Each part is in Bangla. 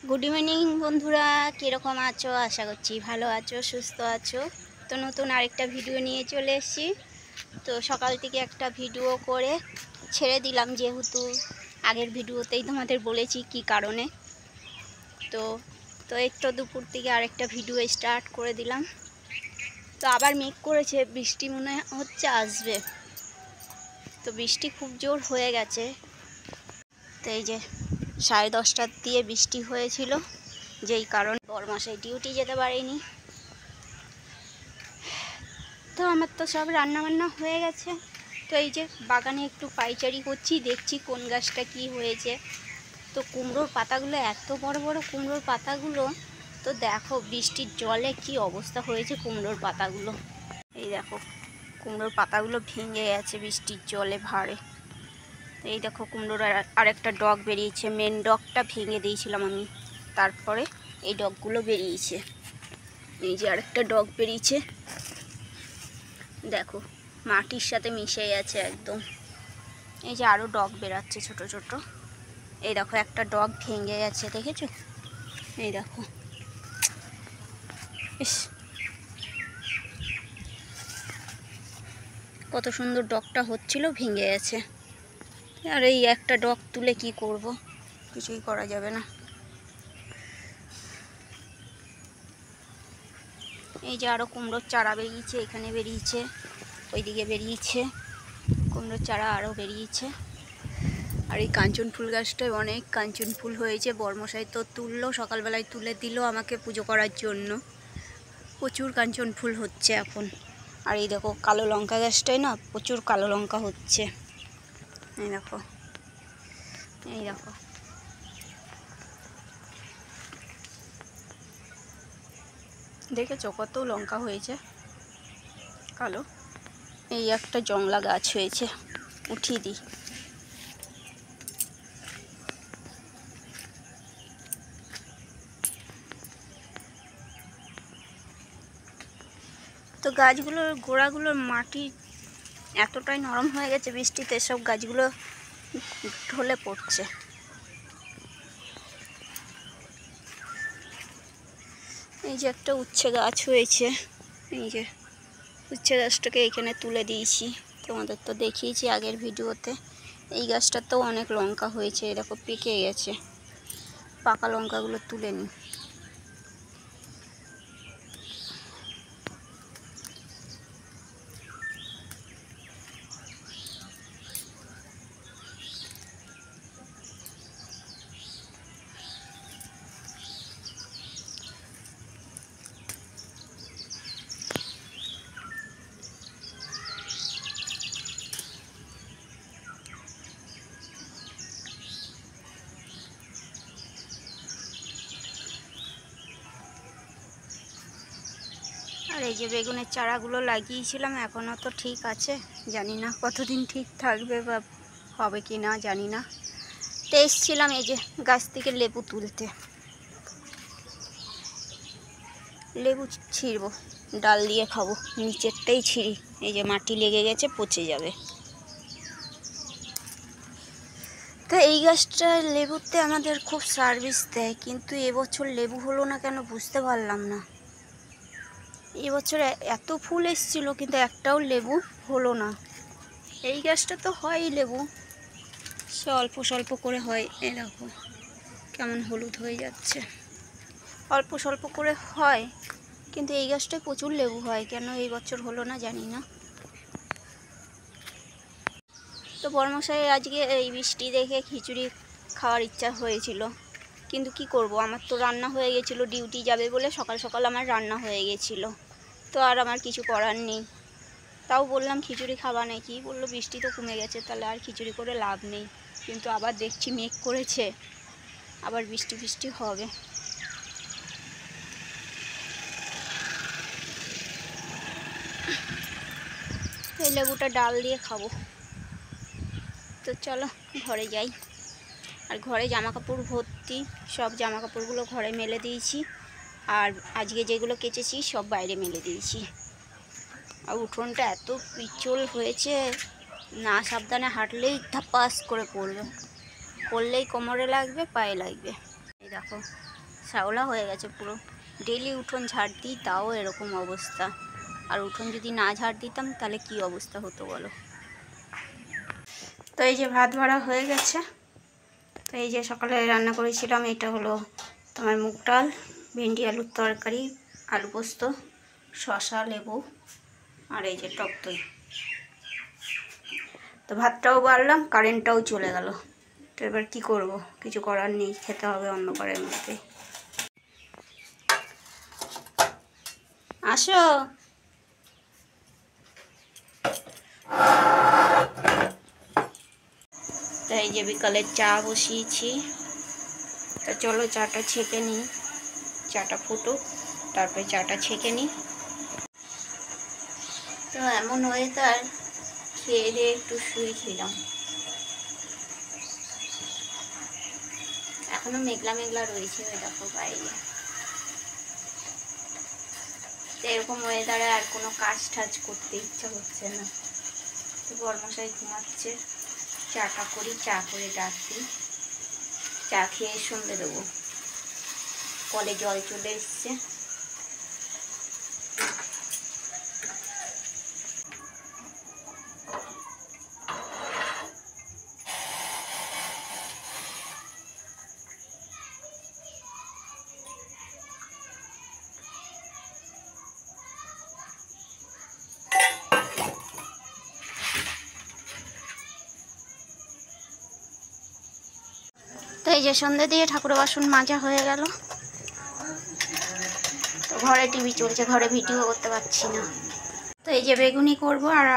গুড ইভিনিং বন্ধুরা, কীরকম আছো? আশা করছি ভালো আছো, সুস্থ আছো। তো নতুন আরেকটা ভিডিও নিয়ে চলে এসেছি। তো সকাল থেকে একটা ভিডিও করে ছেড়ে দিলাম, যেহেতু আগের ভিডিওতেই তোমাদের বলেছি কি কারণে। তো তো এই তো দুপুর থেকে আরেকটা ভিডিও স্টার্ট করে দিলাম। তো আবার মেঘ করেছে, বৃষ্টি মনে হচ্ছে আসবে। তো বৃষ্টি খুব জোর হয়ে গেছে। তো এই যে 10:30টার দিয়ে বৃষ্টি হয়েছিল, যেই কারণে বরমশাই ডিউটি যেতে পারেনি। তো আমার তো সব রান্নাবান্না হয়ে গেছে। তো এই যে বাগানে একটু পাইচারি করছি, দেখছি কোন গাছটা কি হয়েছে। তো কুমড়োর পাতাগুলো এত বড় বড় কুমড়োর পাতাগুলো, তো দেখো বৃষ্টির জলে কি অবস্থা হয়েছে কুমড়োর পাতাগুলো। এই দেখো কুমড়োর পাতাগুলো ভেঙে গেছে বৃষ্টির জলে ভারে। এই দেখো কুমড়োর আরেকটা ডগ বেরিয়েছে, মেন ডগটা ভেঙে দিয়েছিলাম আমি, তারপরে এই ডগগুলো বেরিয়েছে। এই যে আরেকটা ডগ বেরিয়েছে, দেখো মাটির সাথে মিশে গেছে একদম। এই যে আরও ডগ বেরাচ্ছে ছোট ছোট। এই দেখো একটা ডগ ভেঙে গেছে, দেখেছো? এই দেখো, ইস কত সুন্দর ডগটা হচ্ছিল, ভেঙে গেছে। আর এই একটা ডগ তুলে কি করব, কিছুই করা যাবে না। এই যে আরও কুমড়োর চারা বেরিয়েছে, এখানে বেরিয়েছে, ওইদিকে বেরিয়েছে কুমড়োর চারা আরও বেরিয়েছে। আর এই কাঞ্চন ফুল গাছটায় অনেক কাঞ্চন ফুল হয়েছে। বরমশাই তো তুললো, সকালবেলায় তুলে দিল আমাকে পুজো করার জন্য। প্রচুর কাঞ্চন ফুল হচ্ছে এখন। আর এই দেখো কালো লঙ্কা গাছটায় না প্রচুর কালো লঙ্কা হচ্ছে। এই দেখো, এই দেখো, দেখেছো কত লঙ্কা হয়েছে কালো। এই একটা জংলা গাছ হয়েছে, উঠিয়ে দিই। তো গাছগুলোর গোড়াগুলোর মাটি এতটাই নরম হয়ে গেছে বৃষ্টিতে, সব গাছগুলো ঢলে পড়ছে। এই যে একটা উচ্ছে গাছ হয়েছে, এই যে উচ্ছে গাছটাকে এখানে তুলে দিয়েছি, তোমাদের তো দেখিয়েছি আগের ভিডিওতে। এই গাছটাতেও অনেক লঙ্কা হয়েছে, এরকম পেকে গেছে। পাকা লঙ্কাগুলো তুলে নিই। আর এই যে বেগুনের চারাগুলো লাগিয়েছিলাম, এখনও তো ঠিক আছে, জানি না কতদিন ঠিক থাকবে বা হবে কি না জানি না। তো এসছিলাম এই যে গাছ থেকে লেবু তুলতে, লেবু ছিঁড়বো, ডাল দিয়ে খাবো। নিচেরটাই ছিঁড়ি, এই যে মাটি লেগে গেছে, পচে যাবে। তো এই গাছটা লেবুতে আমাদের খুব সার্ভিস দেয়, কিন্তু এবছর লেবু হলো না কেন বুঝতে পারলাম না। এবছর এত ফুল এসেছিল কিন্তু একটাও লেবু হলো না। এই গাছটা তো হয় লেবু, সে অল্প স্বল্প করে হয়। এই দেখো কেমন হলুদ হয়ে যাচ্ছে, অল্প স্বল্প করে হয়, কিন্তু এই গাছটায় প্রচুর লেবু হয়, কেন এই বছর হলো না জানি না। তো বরমশাই আজকে এই বৃষ্টি দেখে খিচুড়ি খাওয়ার ইচ্ছা হয়েছিল, কিন্তু কি করব, আমার তো রান্না হয়ে গেছিলো, ডিউটি যাবে বলে সকাল সকাল আমার রান্না হয়ে গেছিলো। তো আর আমার কিছু করার নেই। তাও বললাম খিচুড়ি খাবা নাকি, বললো বৃষ্টি তো কমে গেছে, তাহলে আর খিচুড়ি করে লাভ নেই। কিন্তু আবার দেখছি মেঘ করেছে, আবার বৃষ্টি বৃষ্টি হবে। এই লেবুটা ডাল দিয়ে খাবো। তো চলো ঘরে যাই। আর ঘরে জামা কাপড় ভর্তি, সব জামা কাপড়গুলো ঘরে মেলে দিয়েছি, আর আজকে যেগুলো কেচেছি সব বাইরে মেলে দিয়েছি। আর উঠোনটা এত পিছল হয়েছে, না সাবধানে হাঁটলেই ধাপাস করে পড়বে, পড়লেই কোমরে লাগবে, পায়ে লাগবে। এই দেখো শ্যাওলা হয়ে গেছে পুরো। ডেলি উঠোন ঝাড় দিই তাও এরকম অবস্থা। আর উঠোন যদি না ঝাড় দিতাম তাহলে কি অবস্থা হতো বলো। তো এই যে ভাত বাড়া হয়ে গেছে। তো এই যে সকালে রান্না করেছিলাম, এটা হলো তোমার মুগ ডাল, ভেন্ডি আলুর তরকারি, আলু পোস্ত, শসা, লেবু, আর এই যে টক দই। তো ভাতটাও বাড়লাম, কারেন্টটাও চলে গেল। তো এবার কী করব, কিছু করার নেই, খেতে হবে অন্ধকারের মধ্যে। আসো। তো এই যে বিকালে চা বসিয়েছি। তো চলো চাটা ছেঁকে নিই, চাটা ফুটুক, তারপরে চাটা ছেঁকে নিই। তো এমন ওয়েদার, খেয়ে দিয়ে একটু শুয়েছিলাম। এখনো মেঘলা মেঘলা রয়েছে, ওই দেখো বাইরে। তো এরকম ওয়েদারে আর কোনো কাজ টাজ করতে ইচ্ছা হচ্ছে না। তো বরমশাই ঘুমাচ্ছে, চাটা করি, চা করে ডাকছি, চা খেয়ে সন্ধে দেবো। কলে জল চলে এসছে। তো এই যে সন্ধে দিয়ে ঠাকুর বাসন মাজা হয়ে গেল। তো ঘরে টিভি চলছে, ঘরে ভিডিও করতে পারছি না। তো এই যে বেগুনি করব আর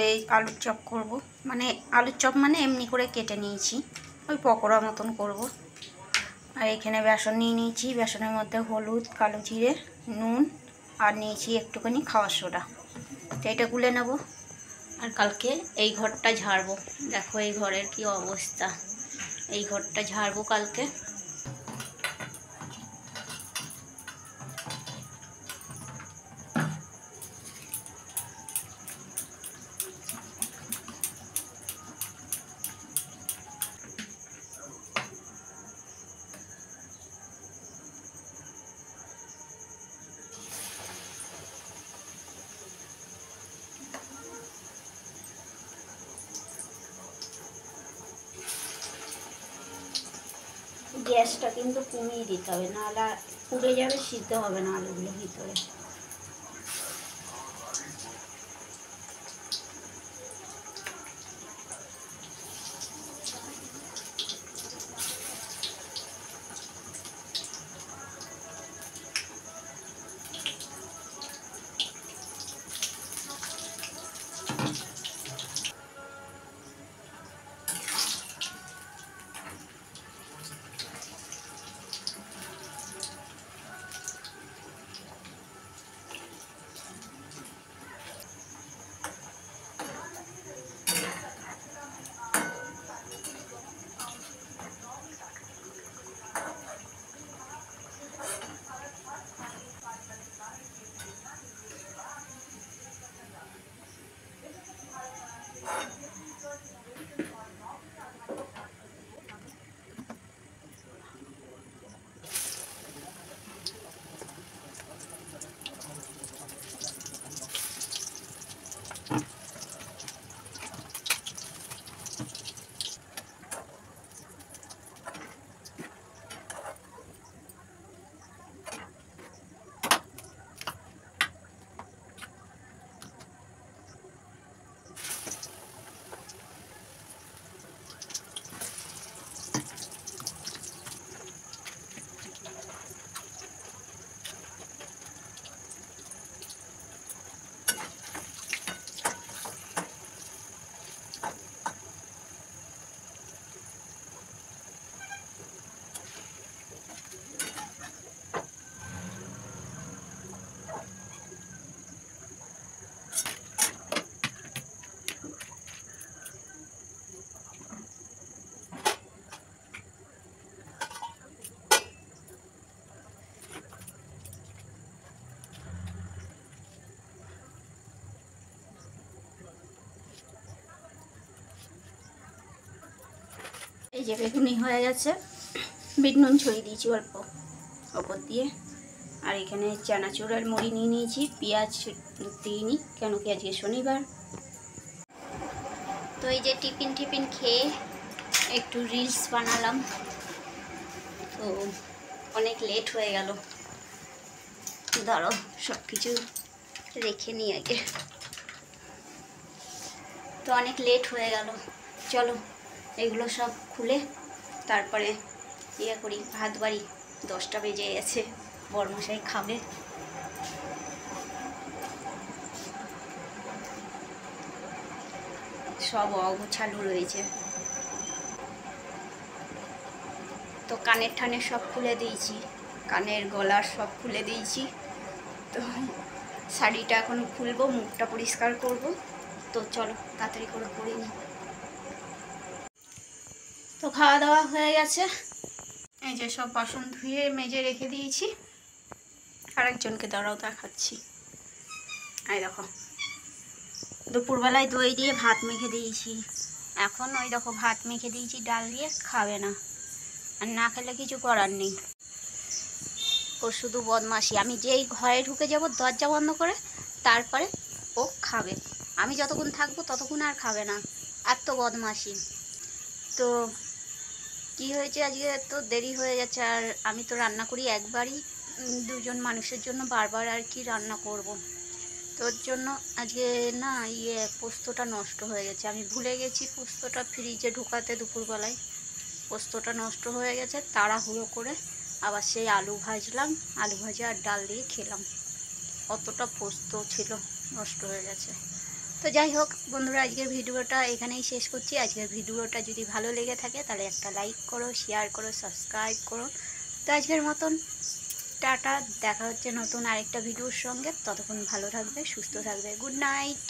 এই আলুর চপ করব। মানে আলুর চপ মানে এমনি করে কেটে নিয়েছি, ওই পকোড়া মতন করব। আর এখানে বেসন নিয়ে নিয়েছি, বেসনের মধ্যে হলুদ, কালো জিরে, নুন, আর নিয়েছি একটুখানি খাওয়ার সোডা। তো এটা গুলে নেব। আর কালকে এই ঘরটা ঝাড়বো। দেখো এই ঘরের কি অবস্থা, এই ঘরটা ঝাড়বো কালকে। গ্যাসটা কিন্তু কমিয়ে দিতে হবে, নাহলে পুড়ে যাবে, সিদ্ধ হবে না আলুগুলো ভিতরে। এই যে বেগুনি হয়ে গেছে, বিট নুন ছড়িয়ে দিয়েছি অল্প ওপর দিয়ে। আর এখানে চানাচুর আর মুড়ি নিয়ে নিয়েছি, পেঁয়াজ দিইনি কেন কি আজকে শনিবার। তো এই যে টিফিন খেয়ে একটু রিলস বানালাম, তো অনেক লেট হয়ে গেল। দাঁড়াও সব কিছু রেখে নিই আগে। তো অনেক লেট হয়ে গেল, চলো এগুলো সব খুলে তারপরে ইয়ে করি, ভাত বাড়ি। 10টা বেজে গেছে, বড়মশাই খাবে। সব অগোছালো রয়েছে, তো কানের ঠানের সব খুলে দিয়েছি, কানের গলার সব খুলে দিয়েছি। তো শাড়িটা এখন খুলবো, মুখটা পরিষ্কার করব। তো চলো তাড়াতাড়ি করে পরে নিই। তো খাওয়া দাওয়া হয়ে গেছে, এই যে সব বাসন ধুয়ে মেজে রেখে দিয়েছি। আরেকজনকে দাঁড়াও দেখাচ্ছি। এই দেখো দুপুরবেলায় দই দিয়ে ভাত মেখে দিয়েছি, এখন ওই দেখো ভাত মেখে দিয়েছি ডাল দিয়ে, খাবে না। আর না খেলে কিছু করার নেই। ও শুধু বদমাশি, আমি যেই ঘরে ঢুকে যাব দরজা বন্ধ করে তারপরে ও খাবে। আমি যতক্ষণ থাকবো ততক্ষণ আর খাবে না, এত বদমাশি। তো কি হয়েছে, আজকে তো দেরি হয়ে যাচ্ছে। আর আমি তো রান্না করি একবারই, দুজন মানুষের জন্য বারবার আর কি রান্না করব। তোর জন্য আজকে না পোস্তটা নষ্ট হয়ে গেছে। আমি ভুলে গেছি পোস্তটা ফ্রিজে ঢুকাতে দুপুরবেলায়। পোস্তটা নষ্ট হয়ে গেছে, তাড়াহুড়ো করে আবার সেই আলু ভাজলাম, আলু ভাজা আর ডাল দিয়ে খেলাম। অতটা পোস্ত ছিল, নষ্ট হয়ে গেছে। তো যাই হোক বন্ধুরা, আজকের ভিডিওটা এখানেই শেষ করছি। আজকের ভিডিওটা যদি ভালো লেগে থাকে তাহলে একটা লাইক করো, শেয়ার করো, সাবস্ক্রাইব করো। তো আজকের মতন টাটা, দেখা হচ্ছে নতুন আরেকটা ভিডিওর সঙ্গে। ততক্ষণ ভালো থাকবে, সুস্থ থাকবে। Good night.